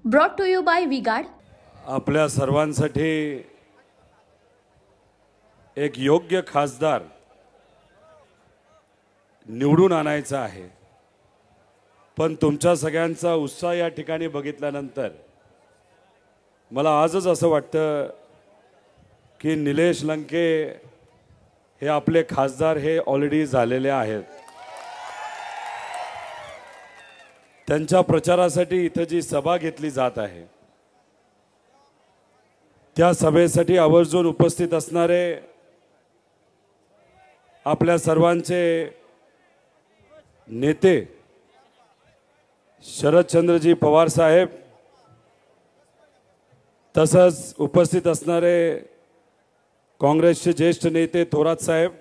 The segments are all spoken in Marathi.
Brought to you by V-Guard. आपल्या सर्वांसाठी एक योग्य खासदार निवडून आणायचा आहे, पण तुमच्या सगळ्यांचा उत्साह या ठिकाणी बघितल्यानंतर मला आजच असं वाटतं की निलेश लंके हे आपले खासदार हे ऑलरेडी झालेले आहेत। त्यांच्या प्रचारासाठी इथे जी सभा घेतली जात आहे त्या सभेसाठी आवर्जून उपस्थित असणारे आपल्या सर्वांचे नेते शरदचंद्रजी पवार साहेब, तसंच उपस्थित असणारे काँग्रेसचे ज्येष्ठ नेते थोरात साहेब,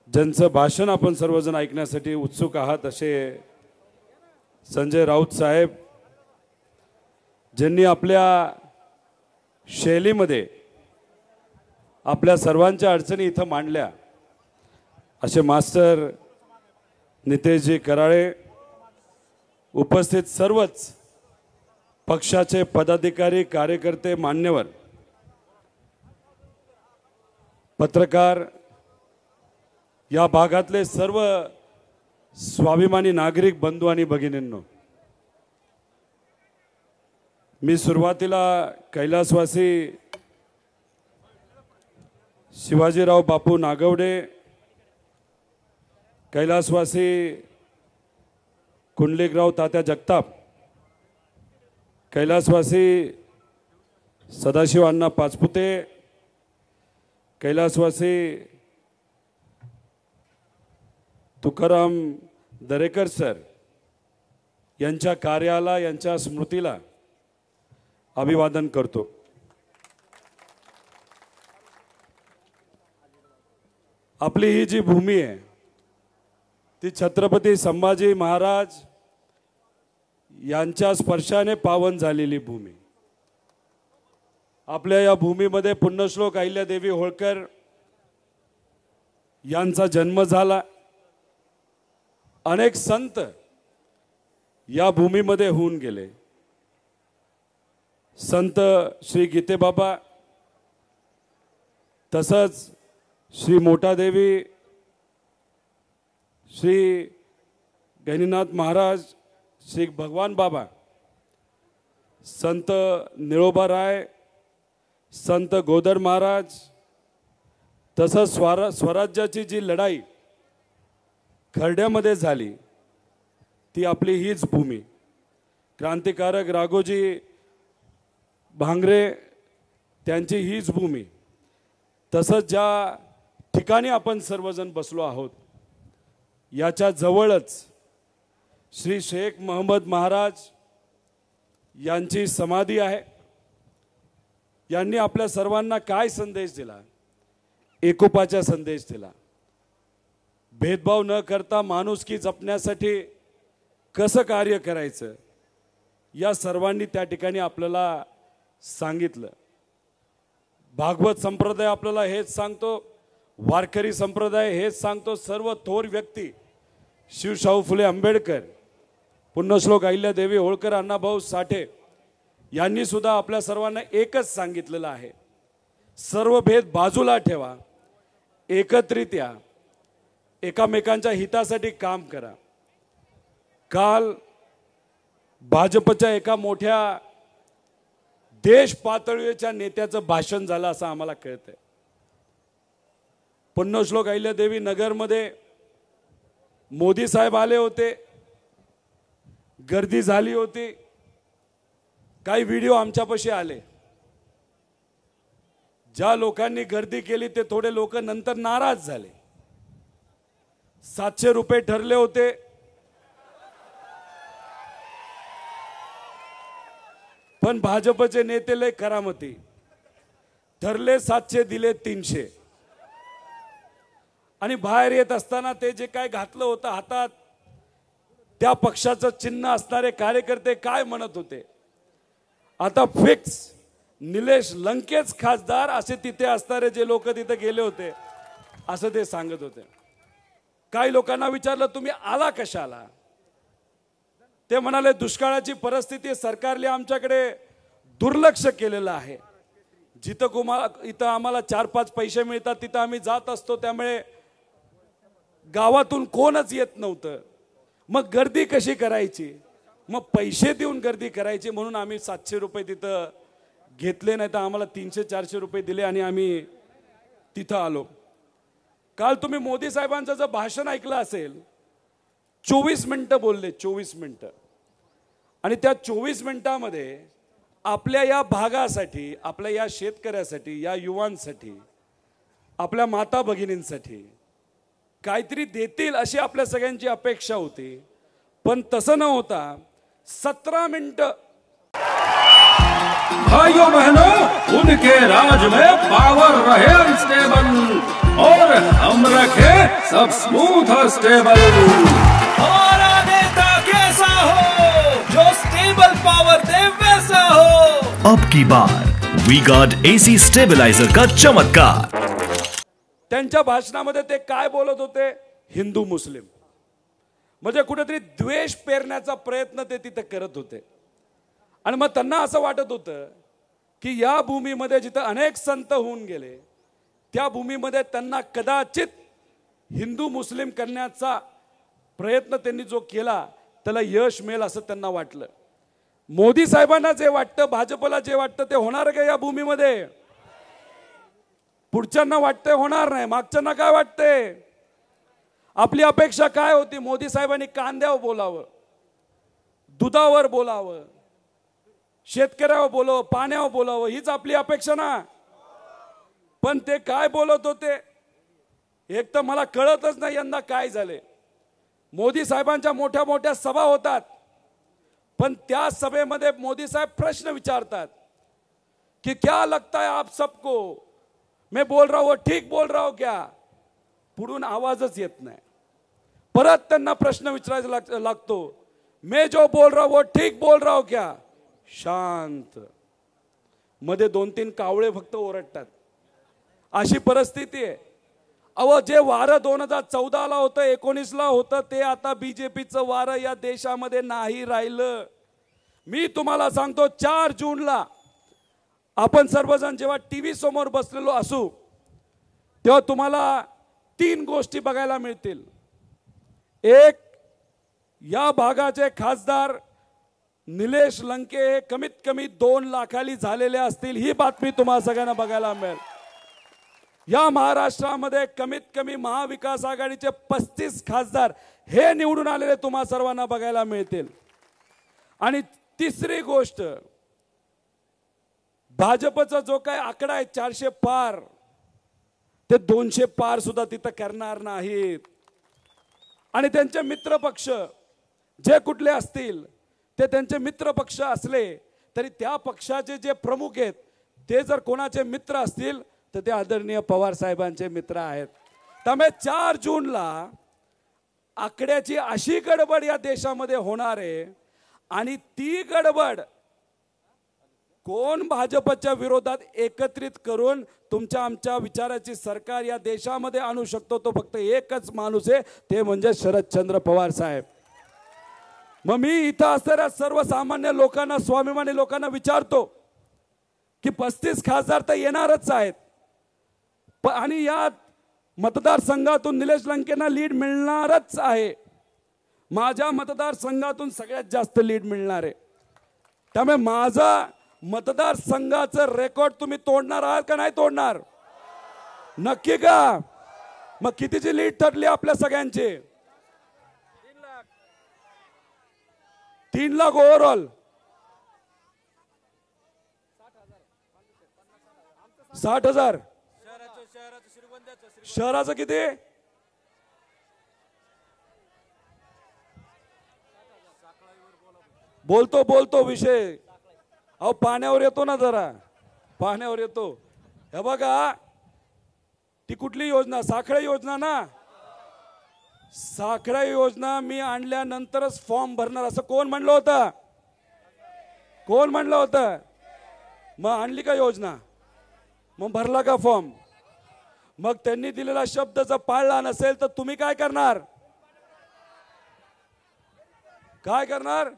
ज्यांचं भाषण आपण सर्वजण ऐकण्यासाठी उत्सुक आहात, असे संजय राऊत साहेब, ज्यांनी आपल्या शैलीमध्ये आपल्या सर्वांच्या अडचणी इथं मांडल्या, असे मास्टर नितेशजी कराळे, उपस्थित सर्वच पक्षाचे पदाधिकारी, कार्यकर्ते, मान्यवर, पत्रकार, या भागातले सर्व स्वाभिमानी नागरिक बंधू आणि भगिनींनो, मी सुरुवातीला कैलासवासी शिवाजीराव बापू नागवडे, कैलासवासी कुंडलिकराव तात्या जगताप, कैलासवासी सदाशिव अण्णा पाचपुते, कैलासवासी तुकाराम दरेकर सर यांच्या कार्याला, यांच्या स्मृतीला अभिवादन करतो। आपली ही जी भूमी आहे ती छत्रपती संभाजी महाराज यांच्या स्पर्शाने पावन झालेली भूमी। आपल्या या भूमीमध्ये पुण्यश्लोक अहिल्यादेवी होळकर यांचा जन्म झाला। अनेक संत या भूमीमध्ये होऊन गेले। संत श्री गीतेबाबा, तसंच श्री मोठादेवी, श्री गैनीनाथ महाराज, श्री भगवान बाबा, संत निळोबा राय, संत गोदर महाराज, तसंच स्वराज्याची जी लढाई खर्ड्यामध्ये झाली ती आपली हीच भूमी। क्रांतिकारक राघोजी भांगरे त्यांची हीच भूमी। तसंच ज्या ठिकाणी आपण सर्वजण बसलो आहोत याच्या जवळच श्री शेख महमद महाराज यांची समाधी आहे। यांनी आपल्या सर्वांना काय संदेश दिला? एकोपाचा संदेश दिला। भेदभाव न करता माणुसकी जपण्यासाठी कसं कार्य करायचं या सर्वांनी त्या ठिकाणी आपल्याला सांगितलं। भागवत संप्रदाय आपल्याला हेच सांगतो, वारकरी संप्रदाय हेच सांगतो, सर्व थोर व्यक्ती शिवशाहू फुले आंबेडकर, पुण्यश्लोक अहिल्यादेवी होळकर, अण्णाभाऊ साठे यांनी सुद्धा आपल्या सर्वांना एकच सांगितलेलं आहे, सर्व भेद बाजूला ठेवा, एकत्रित या, एकामेकांच्या हितासाठी काम करा। काल भाजपच्या एका मोठ्या देश पातळीच्या नेत्याचं भाषण झालं असं आम्हाला कळतंय। पुण्यश्लोक अहिल्यादेवी नगरमध्ये मोदी साहेब आले होते, गर्दी झाली होती, काही व्हिडिओ आमच्यापाशी आले। ज्या लोकांनी गर्दी केली ते थोडे लोक नंतर नाराज झाले। 700 रुपये ठरले होते, पण भाजपचे नेते लय करामती, ठरले 700 दिले 300। आणि बाहेर येत असताना ते जे काय घातलं होतं हातात, त्या पक्षाचं चिन्ह असणारे कार्यकर्ते काय म्हणत होते? आता फिक्स निलेश लंकेच खासदार, असे तिथे असणारे जे लोक तिथे गेले होते असं ते सांगत होते। काही लोकांना विचारलं तुम्ही आला कशाला? ते म्हणाले दुष्काळाची परिस्थिती सरकारने आमच्याकडे दुर्लक्ष केलेलं आहे. इथं आम्हाला 4-5 पैसे मिळतात तिथं आम्ही जात असतो, त्यामुळे गावातून कोणच येत नव्हतं. मग गर्दी कशी करायची, मग पैसे देऊन गर्दी करायची, म्हणून आम्ही 700 रुपये तिथं घेतले, नाही तर आम्हाला 300-400 रुपये दिले आणि आम्ही तिथं आलो. काल तुम्ही मोदी साहेबांचं जर भाषण ऐकलं असेल, 24 मिनिटं बोलले, 24 मिनिटं. आणि त्या 24 मिनिटामध्ये आपल्या या भागासाठी, आपल्या या शेतकऱ्यासाठी, या युवांसाठी, आपल्या माता भगिनींसाठी काहीतरी देतील अशी आपल्या सगळ्यांची अपेक्षा होती. पण तसं न होता 17 मिनिटं. भाइयों बहनों, उनके राज में पावर रहे अनस्टेबल और हम रखे सब स्मूथ और स्टेबल. हमारा नेता कैसा हो, जो स्टेबल पावर दे वैसा हो. अब की बार वी गॉट एसी स्टेबलाइजर का चमत्कार. त्यांच्या भाषणामध्ये ते काय बोलत होते, हिंदू मुस्लिम म्हणजे कुठेतरी द्वेष पेरण्याचा प्रयत्न ते तिथे करत होते. आणि मग त्यांना असं वाटत होतं की या भूमीमध्ये जिथं अनेक संत होऊन गेले, त्या भूमीमध्ये त्यांना कदाचित हिंदू मुस्लिम करण्याचा प्रयत्न त्यांनी जो केला त्याला यश मिळेल असं त्यांना वाटलं. मोदी साहेबांना जे वाटतं, भाजपला जे वाटतं ते होणार का या भूमीमध्ये? पुढच्यांना वाटतंय होणार नाही, मागच्यांना काय वाटतंय? आपली अपेक्षा काय होती? मोदी साहेबांनी कांद्यावर बोलावं, दुधावर बोलावं, शेतकऱ्यावर बोलावं, पाण्यावर बोलावं, हीच आपली अपेक्षा ना. पण ते काय बोलत होते एक तर मला कळतच नाही यंदा काय झाले. मोदी साहेबांच्या मोठ्या मोठ्या सभा होतात, पण त्या सभेमध्ये मोदी साहेब प्रश्न विचारतात कि क्या लगता है आप सबको, मैं बोल रहा हूं ठीक बोल रहा हूं क्या? पुढून आवाजच येत नाही. परत त्यांना प्रश्न विचारायचा लागतो, मैं जो बोल रहा हूं वो ठीक बोल रहा हूं क्या? शांत. मध्ये 2-3 कावळे फक्त ओरडतात. अशी परिस्थिती आहे. अहो, जे वारं 2014 ला होतं, 19 ला होतं, ते आता बीजेपीचं वारं या देशामध्ये नाही राहिलं. मी तुम्हाला सांगतो, 4 जूनला आपण सर्वजण जेव्हा टीव्ही समोर बसलेलो असू तेव्हा तुम्हाला 3 गोष्टी बघायला मिळतील. एक, या भागाचे खासदार निलेश लंके हे कमीत कमी 2 लाखाली झालेले असतील, ही बातमी तुम्हाला सगळ्यांना बघायला मिळेल. या महाराष्ट्रामध्ये कमीत कमी महाविकास आघाडीचे 35 खासदार हे निवडून आलेले तुम्हाला सर्वांना बघायला मिळतील. आणि तिसरी गोष्ट, भाजपचा जो काय आकडा आहे 400 पार, ते 200 पार सुद्धा तिथं करणार नाहीत. आणि त्यांचे मित्र पक्ष जे कुठले असतील, ते त्यांचे मित्र पक्ष असले तरी त्या पक्षाचे जे प्रमुख आहेत ते जर कोणाचे मित्र असतील तर ते आदरणीय पवार साहेबांचे मित्र आहेत. त्यामुळे 4 जूनला आकड्याची अशी गडबड या देशामध्ये होणार आहे. आणि ती गडबड कोण भाजपच्या विरोधात एकत्रित करून तुमच्या आमच्या विचाराची सरकार या देशामध्ये आणू शकतो, तो फक्त एकच माणूस आहे, ते म्हणजे शरदचंद्र पवार साहेब. मग मी इथं असणाऱ्या सर्वसामान्य लोकांना, स्वाभिमानी लोकांना विचारतो की 35 खासदार तर येणारच आहेत, आणि या मतदारसंघातून निलेश लंकेंना लीड मिळणारच आहे. माझ्या मतदारसंघातून सगळ्यात जास्त लीड मिळणार आहे. त्यामुळे माझा मतदारसंघाचं रेकॉर्ड तुम्ही तोडणार आहात का नाही तोडणार? नक्की का? मग कितीची लीड ठरली आपल्या सगळ्यांची? 3 लाख ओव्हरऑल. 60,000. शहराचं किती? बोलतो विषय. अहो, पाण्यावर येतो ना, जरा पाण्यावर येतो. हे बघा, ती कुठली योजना? साखळी योजना ना. साखळी योजना मी आणल्यानंतरच फॉर्म भरणार असं कोण म्हणलं होतं? कोण म्हणलं होतं? मग आणली का योजना? मग भरला का फॉर्म? मग त्यांनी दिलेला शब्द जर पाळला नसेल तर तुम्ही काय करणार? काय करणार?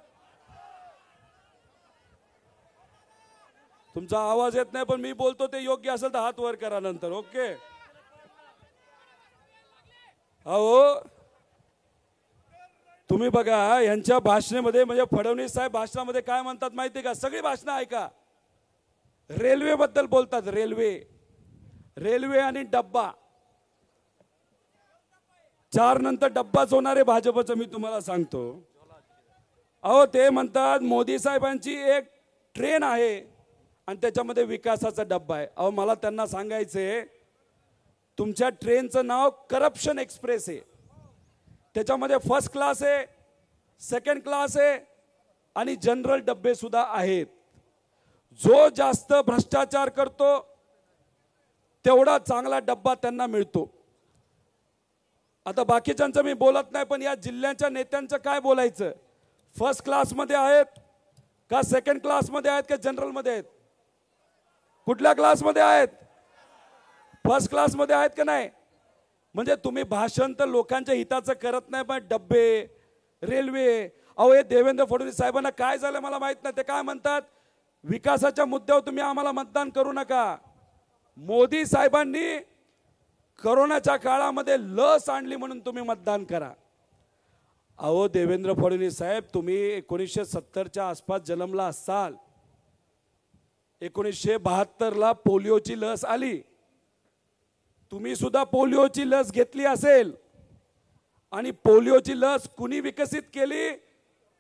तुमचा आवाज येत नाही पण मी बोलतो ते योग्य असेल तर हात वर करा नंतर. ओके. अहो तुम्ही बघा यांच्या भाषणामध्ये, म्हणजे फडणवीस साहेब भाषणामध्ये काय म्हणतात माहिती का? सगळी भाषणं ऐका. रेल्वे बद्दल बोलतात. रेल्वे आणि डब्बा. 4 नंतर डब्बाच होणार आहे भाजपचं, मी तुम्हाला सांगतो. अहो ते म्हणतात मोदी साहेबांची एक ट्रेन आहे आणि त्याच्यामध्ये विकासाचा डब्बा आहे. अहो मला त्यांना सांगायचंय तुमच्या ट्रेनचं नाव करप्शन एक्सप्रेस आहे. त्याच्यामध्ये फर्स्ट क्लास आहे, सेकंड क्लास आहे आणि जनरल डब्बे सुद्धा आहेत. जो जास्त भ्रष्टाचार करतो तेवढा चांगला डब्बा त्यांना मिळतो. आता बाकीच्यांचं मी बोलत नाही पण या जिल्ह्याच्या नेत्यांचं काय बोलायचं? फर्स्ट क्लासमध्ये आहेत का सेकंड क्लासमध्ये आहेत का जनरलमध्ये आहेत? कुठल्या क्लासमध्ये आहेत? फर्स्ट क्लासमध्ये आहेत का नाही? म्हणजे तुम्ही भाषण तर लोकांच्या हिताचं करत नाही पण डब्बे, रेल्वे. अहो हे देवेंद्र फडणवीस साहेबांना काय झालं मला माहित नाही. ते काय म्हणतात विकासाच्या मुद्द्यावर तुम्ही आम्हाला मतदान करू नका. मोदी साहेबांनी कोरोनाच्या काळामध्ये लस आणली म्हणून तुम्ही मतदान करा. अहो देवेंद्र फडणवीस साहेब तुम्ही 1970च्या आसपास जन्मला असाल. 1972ला पोलिओची लस आली. तुम्ही सुद्धा पोलिओची लस घेतली असेल आणि पोलिओची लस कुणी विकसित केली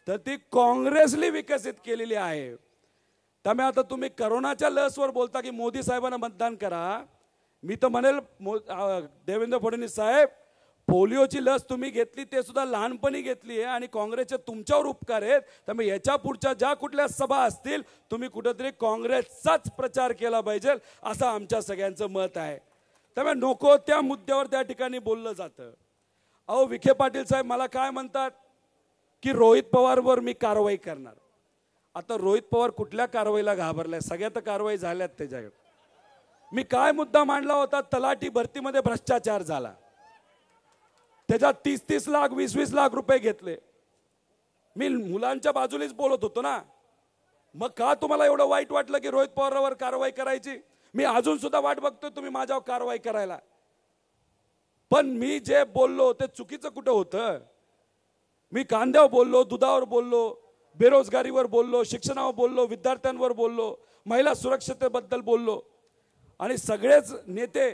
तर ती काँग्रेसने विकसित केलेली आहे. त्यामुळे आता तुम्ही कोरोनाच्या लसवर बोलता की मोदी साहेबांना मतदान करा. मी तर म्हणेल देवेंद्र फडणवीस साहेब पोलिओची लस तुम्ही घेतली ते सुद्धा लहानपणी घेतली आहे आणि काँग्रेसचे तुमच्यावर उपकार आहेत. त्यामुळे याच्या पुढच्या ज्या कुठल्या सभा असतील तुम्ही कुठेतरी काँग्रेसचाच प्रचार केला पाहिजे असं आमच्या सगळ्यांचं मत आहे. त्यामुळे नको त्या मुद्द्यावर त्या ठिकाणी बोललं जातं. अहो विखे पाटील साहेब मला काय म्हणतात की रोहित पवारवर मी कारवाई करणार. आता रोहित पवार कुठल्या कारवाईला घाबरलाय? सगळ्या तर कारवाई झाल्यात त्याच्याकडे. मी काय मुद्दा मांडला होता? तलाठी भरतीमध्ये भ्रष्टाचार झाला, त्याच्यात 30-30 लाख 20-20 लाख रुपये घेतले. मी मुलांच्या बाजूनेच बोलत होतो ना. मग का तुम्हाला एवढं वाईट वाटलं की रोहित पवारांवर कारवाई करायची? मी अजून सुद्धा वाट बघतोय तुम्ही माझ्यावर कारवाई करायला. पण मी जे बोललो ते चुकीचं कुठं होतं? मी कांद्यावर बोललो, दुधावर बोललो, बेरोजगारीवर बोललो, शिक्षणावर बोललो, विद्यार्थ्यांवर बोललो, महिला सुरक्षतेबद्दल बोललो आणि सगळेच नेते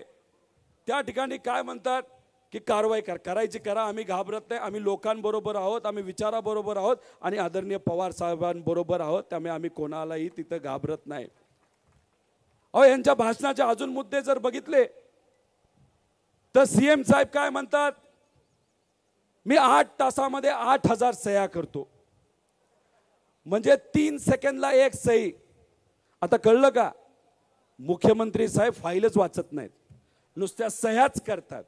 त्या ठिकाणी काय म्हणतात की कारवाई करायची करा. आम्ही घाबरत नाही. आम्ही लोकांबरोबर आहोत, आम्ही विचाराबरोबर आहोत आणि आदरणीय पवार साहेबांबरोबर आहोत. त्यामुळे आम्ही कोणालाही तिथं घाबरत नाही. अहो यांच्या भाषणाचे अजून मुद्दे जर बघितले तर सीएम साहेब काय म्हणतात? मी 8 तासामध्ये 8000 सह्या करतो. म्हणजे 3 सेकंदला 1 सही. आता कळलं का? मुख्यमंत्री साहेब फाईलच वाचत नाहीत, नुसत्या सह्याच करतात.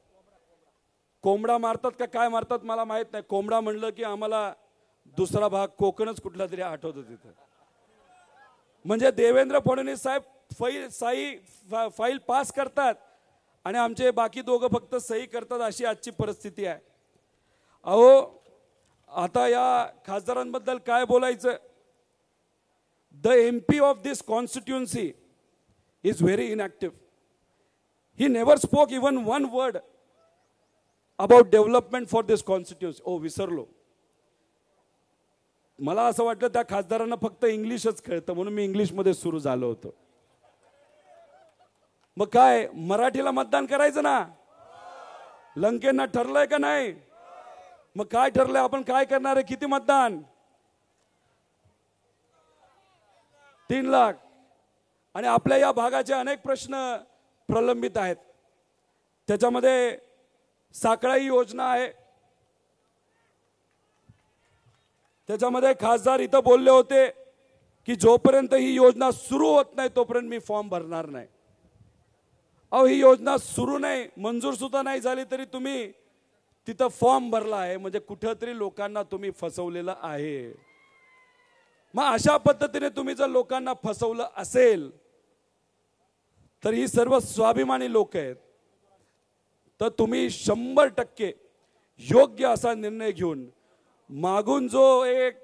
कोंबडा मारतात का काय मारतात मला माहित नाही. कोंबडा म्हणलं की आम्हाला दुसरा भाग कोकणच कुठला तरी आठवतो तिथं. म्हणजे देवेंद्र फडणवीस साहेब फाईल पास करतात आणि आमचे बाकी दोघं फक्त सही करतात. अशी आजची परिस्थिती आहे. अहो आता या खासदारांबद्दल काय बोलायचं? The MP of this constituency is very inactive. He never spoke even 1 word about development for this constituency. ओ विसरलो. मला असं वाटलं त्या खासदारांना फक्त इंग्लिशच कळतं म्हणून मी इंग्लिशमध्ये सुरू झालो होतो. मग काय मराठीला मतदान करायचं ना? लंकेंना ठरलंय का नाही? मग काय ठरलंय? आपण काय करणार आहे? किती मतदान? 3 लाख. आणि आपल्या या भागाचे अनेक प्रश्न प्रलंबित आहेत. त्याच्यामध्ये साखळाई योजना आहे. त्याच्यामध्ये खासदार इथं बोलले होते की जोपर्यंत ही योजना सुरू होत नाही तोपर्यंत मी फॉर्म भरणार नाही. अहो ही योजना सुरू नाही, मंजूर सुद्धा नाही झाली तरी तुम्ही तिथं फॉर्म भरला आहे. म्हणजे कुठेतरी लोकांना तुम्ही फसवलेलं आहे. मग अशा पद्धतीने तुम्ही जर लोकांना फसवलं असेल तर ही सर्व स्वाभिमानी लोक आहेत. तर तुम्ही 100% योग्य असा निर्णय घेऊन मागून जो एक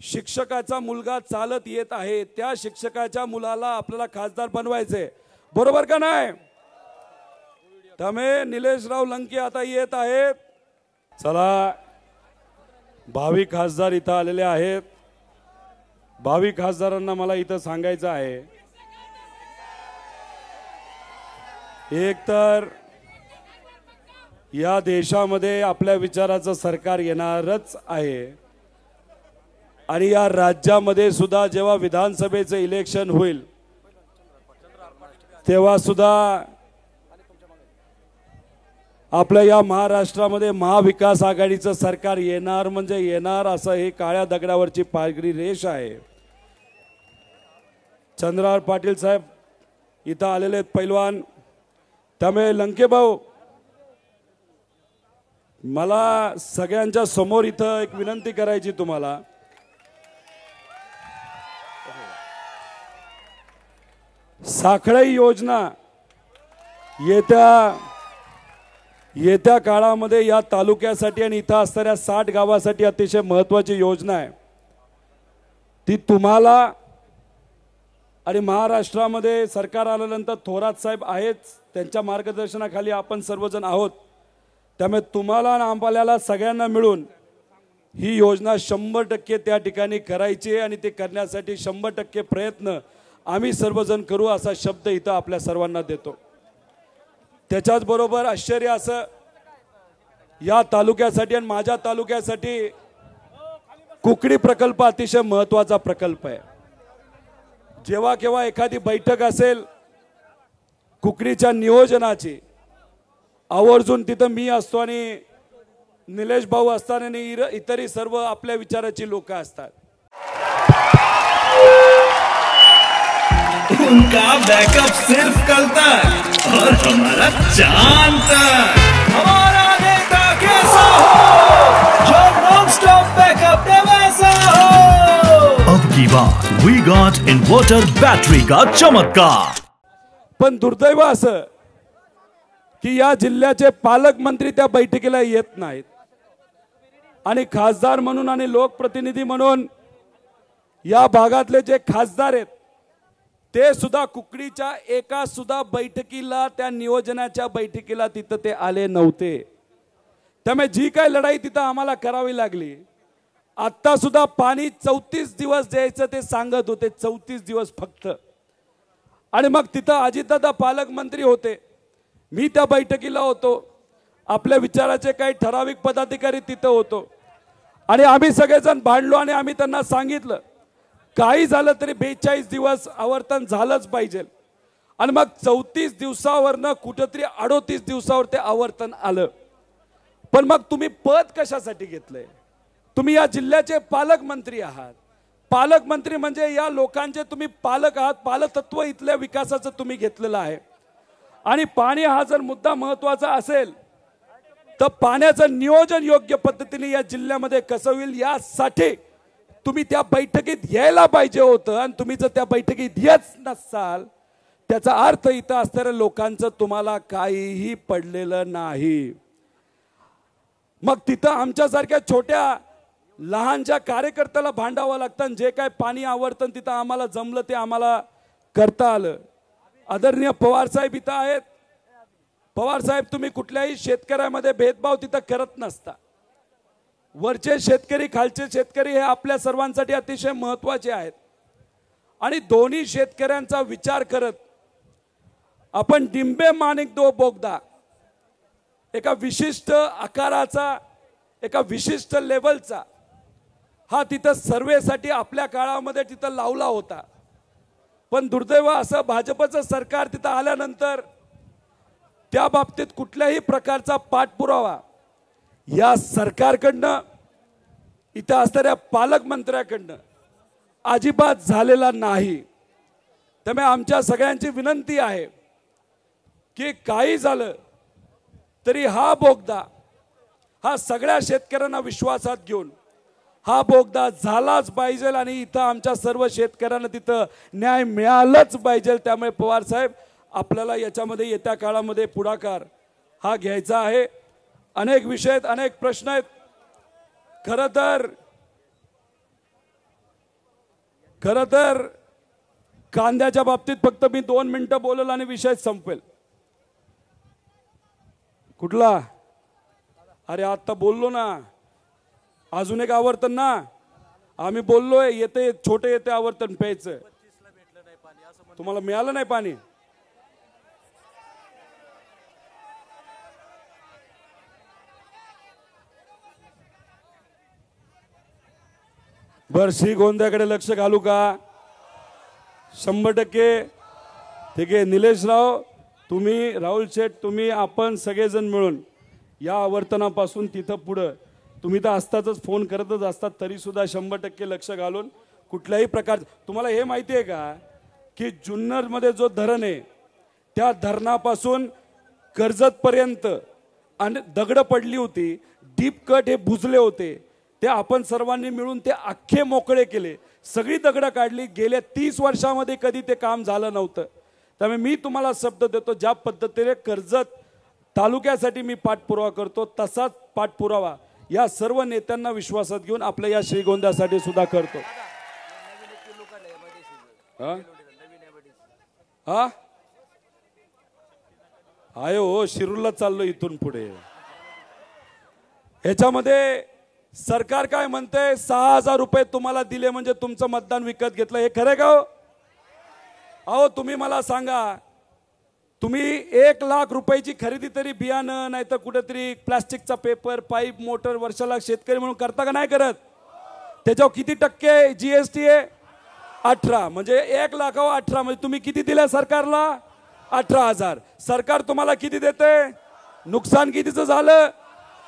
शिक्षकाचा मुलगा चालत येत आहे त्या शिक्षकाच्या मुलाला आपल्याला खासदार बनवायचे, बरोबर का नाही? त्यामुळे निलेशराव लंके आता येत आहेत. चला, भावी खासदार इथं आलेले आहेत. भावी खासदारांना मला इथं सांगायचं आहे, एक तर या देशामध्ये आपल्या विचाराचं सरकार येणारच आहे आणि या राज्यामध्ये सुद्धा जेव्हा विधानसभेचं इलेक्शन होईल तेव्हा सुद्धा आपल्या या महाराष्ट्रामध्ये महाविकास आघाडीचं सरकार येणार म्हणजे येणार, असं हे काळ्या दगडावरची पांढरी रेष आहे. चंद्रहार पाटील साहेब इथं आलेले आहेत, पैलवान. त्यामुळे लंके भाऊ, मला सगळ्यांच्या समोर इथं एक विनंती करायची तुम्हाला. साखळई योजना येत्या काळामध्ये या तालुक्यासाठी आणि इथं असणाऱ्या 60 गावासाठी अतिशय महत्त्वाची योजना आहे. ती तुम्हाला आणि महाराष्ट्रामध्ये सरकार आल्यानंतर थोरात साहेब आहेच, त्यांच्या मार्गदर्शनाखाली आपण सर्वजण आहोत. त्यामुळे तुम्हाला आणि आम्हाला सगळ्यांना मिळून ही योजना 100% त्या ठिकाणी करायची आणि ते करण्यासाठी 100% प्रयत्न आम्ही सर्वजण करू असा शब्द इथं आपल्या सर्वांना देतो. त्याच्याच बरोबर आश्चर्य असं, या तालुक्यासाठी आणि माझ्या तालुक्यासाठी कुकडी प्रकल्प अतिशय महत्त्वाचा प्रकल्प आहे. जेव्हा केव्हा एखादी बैठक असेल कुकडीच्या नियोजनाची, आवर्जून तिथं मी असतो आणि निलेश भाऊ असतात आणि इतरही सर्व आपल्या विचाराची लोक असतात. उनका बैकअप सिर्फ कल तक और हमारा चांद तक. हमारा नेता कैसा हो जो नॉन स्टॉप बैकअप दे वैसा हो. अब की बार वी गॉट इन्वर्टर बैटरी का चमत्कार. पण दुर्दैव असं की या जिल्ह्याचे पालकमंत्री त्या बैठकीला येत नाहीत आणि खासदार म्हणून आणि लोकप्रतिनिधी म्हणून या भागातले जे खासदार आहेत ते सुद्धा कुकडीच्या एका सुद्धा बैठकीला, त्या नियोजनाच्या बैठकीला तिथं ते आले नव्हते. त्यामुळे जी काय लढाई तिथं आम्हाला करावी लागली, आता सुद्धा पाणी 34 दिवस द्यायचं ते सांगत होते, 34 दिवस फक्त. आणि मग तिथं अजितदादा पालकमंत्री होते, मी त्या बैठकीला होतो, आपल्या विचाराचे काही ठराविक पदाधिकारी तिथं होतो आणि आम्ही सगळेजण भांडलो आणि आम्ही त्यांना सांगितलं काही झालं तरी 42 दिवस आवर्तन झालंच पाहिजे. आणि मग 34 दिवसावरनं कुठेतरी 38 दिवसावर ते आवर्तन आलं. पण मग तुम्ही पद कशासाठी घेतलंय? तुम्ही या जिल्ह्याचे पालकमंत्री आहात. पालकमंत्री म्हणजे या लोकांचे तुम्ही पालक आहात. पालकत्व इथल्या विकासाचं तुम्ही घेतलेलं आहे. आणि पाणी हा जर मुद्दा महत्त्वाचा असेल तर पाण्याचं नियोजन योग्य पद्धतीने या जिल्ह्यामध्ये कसं होईल यासाठी तुम्ही त्या बैठकीत यायला पाहिजे होतं. आणि तुम्ही जर त्या बैठकीत येत नसाल त्याचा अर्थ इथं असणाऱ्या लोकांचं तुम्हाला काहीही पडलेलं नाही. मग तिथं आमच्यासारख्या छोट्या लहानच्या कार्यकर्त्याला भांडावं लागतं. जे काय पाणी आवर्तन तिथं आम्हाला जमलं ते आम्हाला करता आलं. आदरणीय पवार साहेब इथं आहेत. पवार साहेब, तुम्ही कुठल्याही शेतकऱ्यामध्ये भेदभाव तिथं करत नसता. वरचे शेतकरी खालचे शेतकरी हे आपल्या सर्वांसाठी अतिशय महत्त्वाचे आहेत. आणि दोन्ही शेतकऱ्यांचा विचार करत आपण डिंबे माणिकडो बोगदा एका विशिष्ट आकाराचा, एका विशिष्ट लेवलचा हा तिथं सर्वेसाठी आपल्या काळामध्ये तिथं लावला होता. पण दुर्दैव असं भाजपचं सरकार तिथं आल्यानंतर त्या बाबतीत कुठल्याही प्रकारचा पाठपुरावा या सरकारकडनं, इथं असणाऱ्या पालकमंत्र्याकडनं अजिबात झालेला नाही. त्यामुळे आमच्या सगळ्यांची विनंती आहे की काही झालं तरी हा बोगदा हा सगळ्या शेतकऱ्यांना विश्वासात घेऊन हा बोगदा झालाच पाहिजे आणि इथं आमच्या सर्व शेतकऱ्यांना तिथं न्याय मिळालाच पाहिजे. त्यामुळे पवार साहेब, आपल्याला याच्यामध्ये येत्या काळामध्ये पुढाकार हा घ्यायचा आहे. अनेक विषय आहेत, अनेक प्रश्न आहेत. खरं तर कांद्याच्या बाबतीत फक्त मी 2 मिनिटं बोलल आणि विषय संपेल. कुठला? अरे आता बोललो ना, अजून एक आवर्तन ना, आम्ही बोललोय. येते छोटे येते आवर्तन प्यायचं. तुम्हाला मिळालं नाही पाणी? बर, श्रीगोंद्याकडे लक्ष घालू का? 100%. ठीक आहे. निलेशराव, तुम्ही, राहुल शेठ, तुम्ही, आपण सगळेजण मिळून या आवर्तनापासून तिथं पुढं तुम्ही तर असतातच, फोन करतच असतात, तरी सुद्धा 100% लक्ष घालून कुठल्याही प्रकार. तुम्हाला हे माहिती आहे का की जुन्नरमध्ये जो धरण आहे त्या धरणापासून कर्जतपर्यंत आणि दगड पडली होती, डीप कट हे बुजले होते, ते आपण सर्वांनी मिळून ते अख्खे मोकळे केले. सगळी दगडं काढली. गेल्या 30 वर्षामध्ये कधी ते काम झालं नव्हतं. त्यामुळे मी तुम्हाला शब्द देतो, ज्या पद्धतीने कर्जत तालुक्यासाठी मी पाठपुरावा करतो तसाच पाठपुरावा या सर्व नेत्यांना विश्वासात घेऊन आपल्या या श्रीगोंद्यासाठी सुद्धा करतो. आहे हो, शिरूरला चाललो इथून पुढे. ह्याच्यामध्ये सरकार काय म्हणते, 6,000 रुपये तुम्हाला दिले म्हणजे तुमचं मतदान विकत घेतलं. हे खरं का हो? अहो तुम्ही मला सांगा, तुम्ही 1 लाख रुपयाची खरेदी तरी बियाणं नाही तर कुठेतरी प्लास्टिकचा पेपर, पाईप, मोटर वर्षाला शेतकरी म्हणून करता का नाही करत? त्याच्यावर किती टक्के जीएसटी आहे? 18. म्हणजे 1 लाखावर 18 म्हणजे तुम्ही किती दिलं सरकारला? 18,000. सरकार तुम्हाला किती देते? नुकसान कितीचं झालं?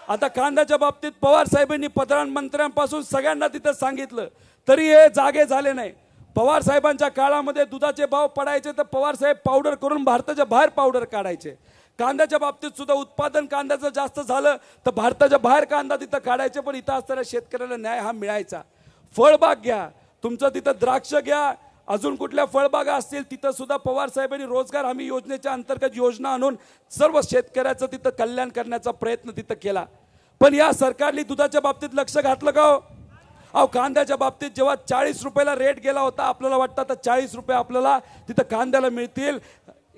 आता कांद्याच्या बाबतीत पवार साहेबांनी प्रधानमंत्र्यांपासून सगळ्यांना तिथं सांगितलं तरी हे जागे झाले नाही. पवार साहेबांच्या काळामध्ये दुधाचे भाव पडायचे तर पवार साहेब पावडर करून भारताच्या बाहेर पावडर काढायचे. कांद्याच्या बाबतीत सुद्धा उत्पादन कांद्याचं जास्त झालं तर भारताच्या बाहेर कांदा तिथं काढायचे, पण इथं असताना शेतकऱ्याला न्याय हा मिळायचा. फळबाग घ्या, तुमचं तिथं द्राक्ष घ्या, अजून कुठल्या फळबागा असतील तिथं सुद्धा पवार साहेबांनी रोजगार हमी योजनेच्या अंतर्गत योजना आणून सर्व शेतकऱ्याचं तिथं कल्याण करण्याचा प्रयत्न तिथं केला. पण या सरकारने दुधाच्या बाबतीत लक्ष घातलं का हो? अहो कांद्याच्या बाबतीत जेव्हा 40 रुपयाला रेट गेला होता, आपल्याला वाटतं आता 40 रुपये आपल्याला तिथं कांद्याला मिळतील.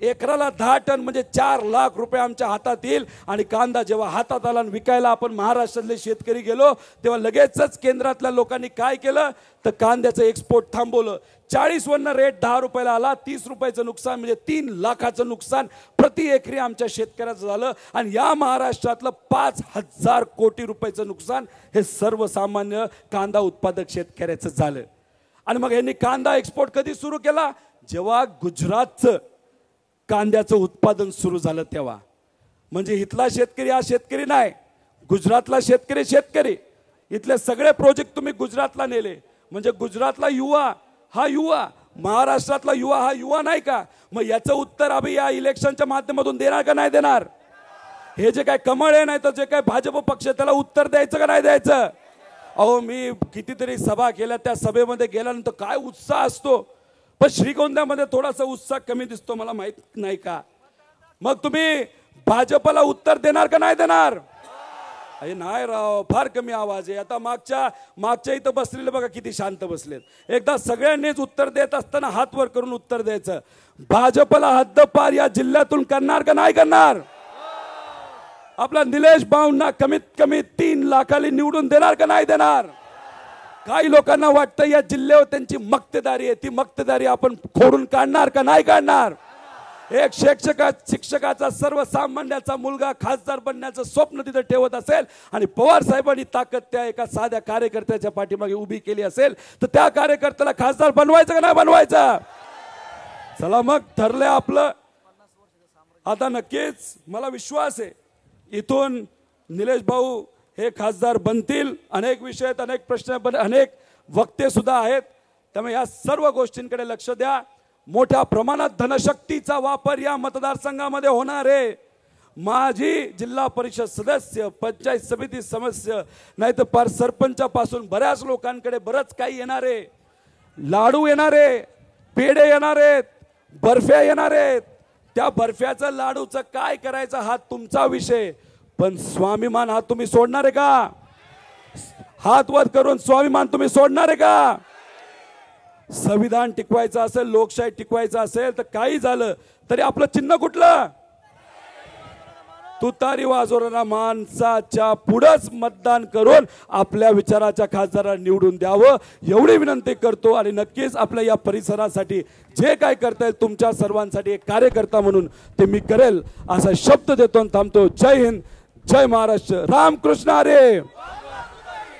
एकराला 10 टन म्हणजे 4 लाख रुपये आमच्या हातात येईल. आणि कांदा जेव्हा हातात आला आणि विकायला आपण महाराष्ट्रातले शेतकरी गेलो तेव्हा लगेचच केंद्रातल्या लोकांनी काय केलं तर कांद्याचं एक्सपोर्ट थांबवलं. 40 वरनं रेट 10 रुपयाला आला. 30 रुपयाचं नुकसान म्हणजे 3 लाखाचं नुकसान प्रति एकरी आमच्या शेतकऱ्याचं झालं. आणि या महाराष्ट्रातलं 5,000 कोटी रुपयाचं नुकसान हे सर्वसामान्य कांदा उत्पादक शेतकऱ्याचं झालं. आणि मग यांनी कांदा एक्सपोर्ट कधी सुरू केला? जेव्हा गुजरातचं कांद्याचं उत्पादन सुरू झालं तेव्हा. म्हणजे इथला शेतकरी हा शेतकरी नाही, गुजरातला शेतकरी शेतकरी. इथले सगळे प्रोजेक्ट तुम्ही गुजरातला नेले म्हणजे गुजरातला युवा हा युवा, महाराष्ट्रातला युवा हा युवा नाही का? मग याचं उत्तर आम्ही या इलेक्शनच्या माध्यमातून देणार का नाही देणार? हे जे काय कमळ आहे नाही तर जे काय भाजप पक्ष त्याला उत्तर द्यायचं का नाही द्यायचं? अहो मी कितीतरी सभा केल्या, त्या सभेमध्ये गेल्यानंतर काय उत्साह असतो, पण श्रीगोंद्यामध्ये थोडासा उत्साह कमी दिसतो, मला माहित नाही का? मग तुम्ही भाजपला उत्तर देणार का नाही देणार? अरे नाही राव, फार कमी आवाज आहे. आता मागच्या इथं बसलेले बघा किती शांत बसलेत. एकदा सगळ्यांनीच उत्तर देत असताना हात वर करून उत्तर द्यायचं. भाजपला हद्दपार या जिल्ह्यातून करणार का नाही करणार? आपला निलेश भाऊंना कमीत कमी 3 लाखाली निवडून देणार का नाही देणार? काही लोकांना वाटतं या जिल्ह्यावर त्यांची मक्तेदारी आहे, ती मक्तेदारी आपण खोडून काढणार का नाही काढणार? एक शिक्षकाचा सर्वसामान्याचा मुलगा खासदार बनण्याचं स्वप्न तिथे ठेवत असेल आणि पवार साहेबांनी ताकद त्या एका साध्या कार्यकर्त्याच्या पाठीमागे उभी केली असेल तर त्या कार्यकर्त्याला खासदार बनवायचं का नाही बनवायचं? चला मग ठरलंय आपलं. आता नक्कीच मला विश्वास आहे इथून निलेश भाऊ हे खासदार बनतील. अनेक विषय आहेत, अनेक प्रश्न, अनेक वक्ते सुद्धा आहेत. त्यामुळे या सर्व गोष्टींकडे लक्ष द्या. मोठ्या प्रमाणात धनशक्तीचा वापर या मतदारसंघामध्ये होणार आहे. माजी जिल्हा परिषद सदस्य, पंचायत समिती सदस्य, नाही तर पार सरपंचापासून बऱ्याच लोकांकडे बरंच काही येणार आहे. लाडू येणार आहे, पेढे येणार आहेत, बर्फ्या येणार आहेत. त्या बर्फ्याचं लाडूचं काय करायचं हा तुमचा विषय, पण स्वाभिमान हा तुम्ही सोडणार आहे का? हात वर करून स्वाभिमान तुम्ही सोडणार आहे का? संविधान टिकवायचं असेल, लोकशाही टिकवायचं असेल तर काही झालं तरी आपलं चिन्ह कुठलं? तुतारी वाजवणाऱ्या माणसाच्या पुढंच मतदान करून आपल्या विचाराच्या खासदारांना निवडून द्यावं एवढी विनंती करतो. आणि नक्कीच आपल्या या परिसरासाठी जे काय करता येईल तुमच्या सर्वांसाठी एक कार्यकर्ता म्हणून ते मी करेल असा शब्द देतो आणि थांबतो. जय हिंद, जय Maharashtra. Ramkrishna Hari,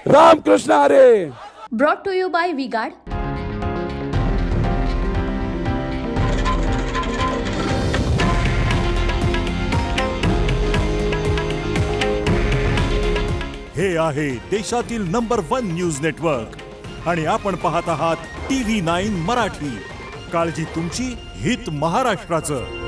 Ramkrishna Hari. Brought to you by V Guard. हे आहे देशातील नंबर 1 न्यूज नेटवर्क आणि आपण पाहत आहात TV9 मराठी. काळजी तुमची, हित महाराष्ट्राचं.